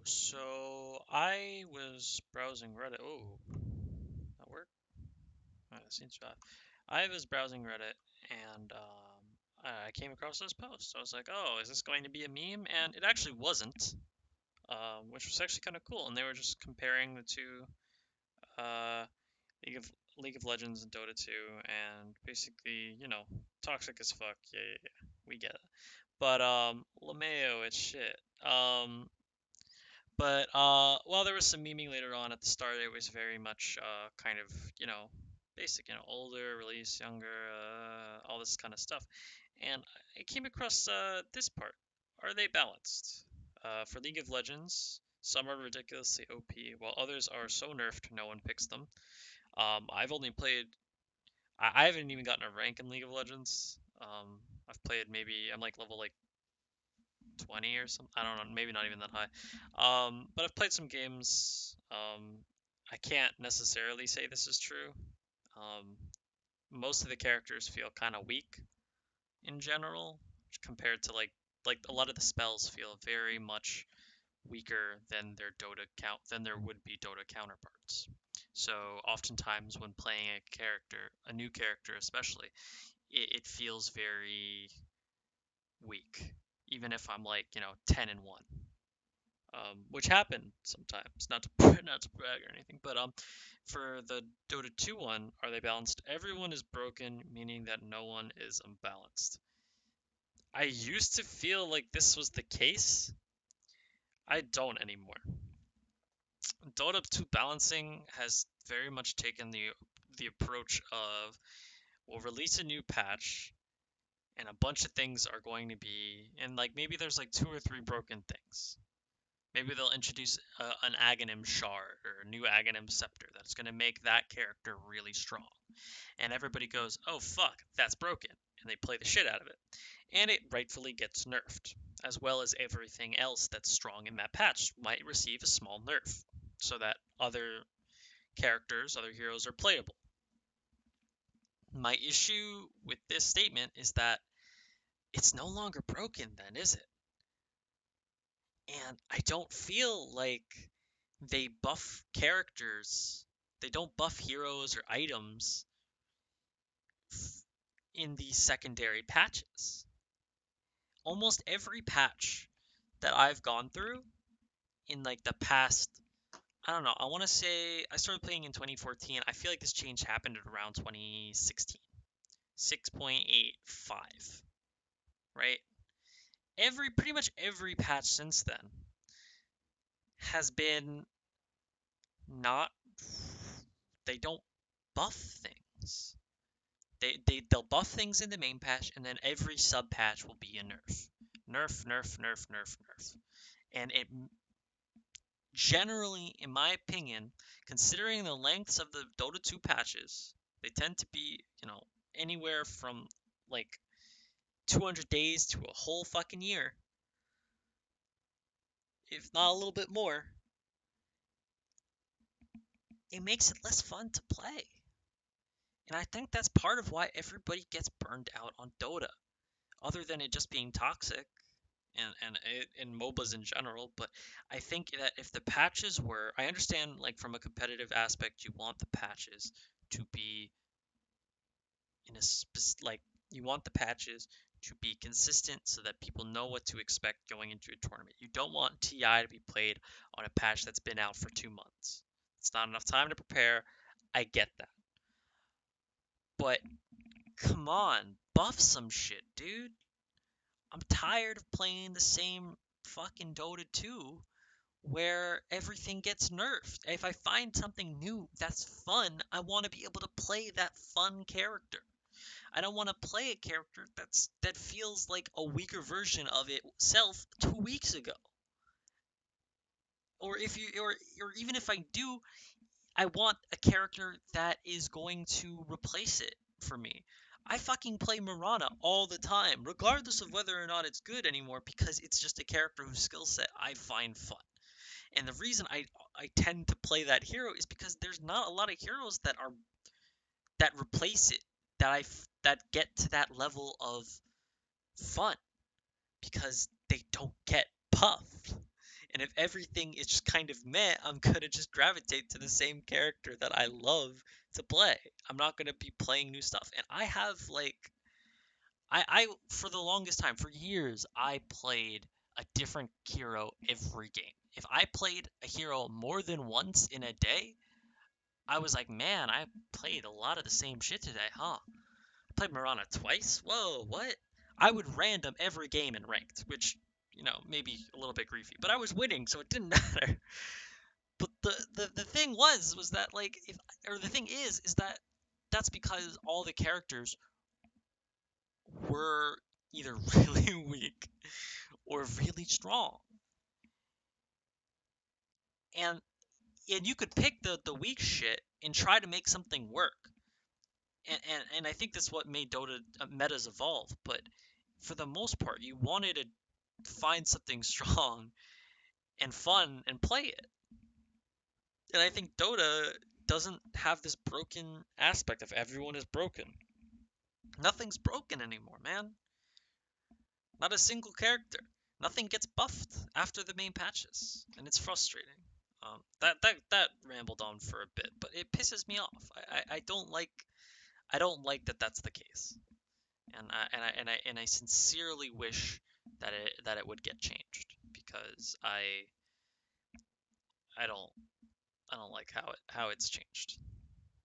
So I was browsing Reddit. Oh, that worked? That seems bad. I was browsing Reddit and I came across this post. I was like, oh, is this going to be a meme? And it actually wasn't, which was actually kind of cool. And they were just comparing the two, uh, League of League of Legends and Dota 2, and basically, toxic as fuck. Yeah, yeah, yeah, we get it. But Lameo, it's shit. But while there was some memeing later on at the start, it was very much kind of, basic, older, release, younger, all this kind of stuff. And I came across this part. Are they balanced? For League of Legends, some are ridiculously OP, while others are so nerfed no one picks them. I've only played, I haven't even gotten a rank in League of Legends. I've played maybe, I'm like level like 20 or something. I don't know, maybe not even that high. But I've played some games. I can't necessarily say this is true. Um, Most of the characters feel kind of weak in general compared to like a lot of the spells feel very much weaker than their Dota count than their would-be Dota counterparts. So oftentimes when playing a character, a new character especially, it feels very weak, even if I'm like 10 and 1. Which happen sometimes. Not to not to brag or anything, but for the Dota 2 one, are they balanced? Everyone is broken, meaning that no one is unbalanced. I used to feel like this was the case. I don't anymore. Dota 2 balancing has very much taken the approach of we'll release a new patch and a bunch of things are going to be and like maybe there's like two or three broken things. Maybe they'll introduce an Aghanim shard or a new Aghanim scepter that's going to make that character really strong. And everybody goes, oh fuck, that's broken. And they play the shit out of it. And it rightfully gets nerfed, as well as everything else that's strong in that patch might receive a small nerf, so that other characters, other heroes are playable. My issue with this statement is that it's no longer broken, then, is it? And I don't feel like they buff characters. They don't buff heroes or items in these secondary patches. Almost every patch that I've gone through in like the past, I don't know, I want to say I started playing in 2014. I feel like this change happened at around 2016. 6.85, right? Pretty much every patch since then has been not, they don't buff things. They'll buff things in the main patch, and then every sub patch will be a nerf, nerf, nerf, nerf, nerf, nerf, and it generally, in my opinion, considering the lengths of the Dota 2 patches, they tend to be anywhere from like 200 days to a whole fucking year, if not a little bit more. It makes it less fun to play. And I think that's part of why everybody gets burned out on Dota, other than it just being toxic and MOBAs in general. But I think that if the patches were, I understand like from a competitive aspect, you want the patches to be in a like you want the patches to be consistent so that people know what to expect going into a tournament. You don't want TI to be played on a patch that's been out for 2 months. It's not enough time to prepare. I get that. But come on, buff some shit, dude. I'm tired of playing the same fucking Dota 2 where everything gets nerfed. If I find something new that's fun, I want to be able to play that fun character. I don't want to play a character that feels like a weaker version of itself 2 weeks ago. Or even if I do, I want a character that is going to replace it for me. I fucking play Mirana all the time, regardless of whether or not it's good anymore, because it's just a character whose skill set I find fun. And the reason I tend to play that hero is because there's not a lot of heroes that replace it that get to that level of fun because they don't get buffed. And if everything is just kind of meh, I'm gonna just gravitate to the same character that I love to play. I'm not gonna be playing new stuff. And I have like I for the longest time, for years, I played a different hero every game. If I played a hero more than once in a day, I was like, man, I played a lot of the same shit today, huh? I played Mirana twice? Whoa, what? I would random every game in ranked, which, maybe a little bit griefy, but I was winning, so it didn't matter. But the thing was that like if or the thing is that that's because all the characters were either really weak or really strong. And and you could pick the weak shit and try to make something work. And I think that's what made Dota metas evolve. But for the most part, you wanted to find something strong and fun and play it. And I think Dota doesn't have this broken aspect of everyone is broken. Nothing's broken anymore, man. Not a single character. Nothing gets buffed after the main patches, and it's frustrating. That rambled on for a bit, but it pisses me off. I don't like that that's the case, and I sincerely wish that it would get changed because I don't like how it's changed.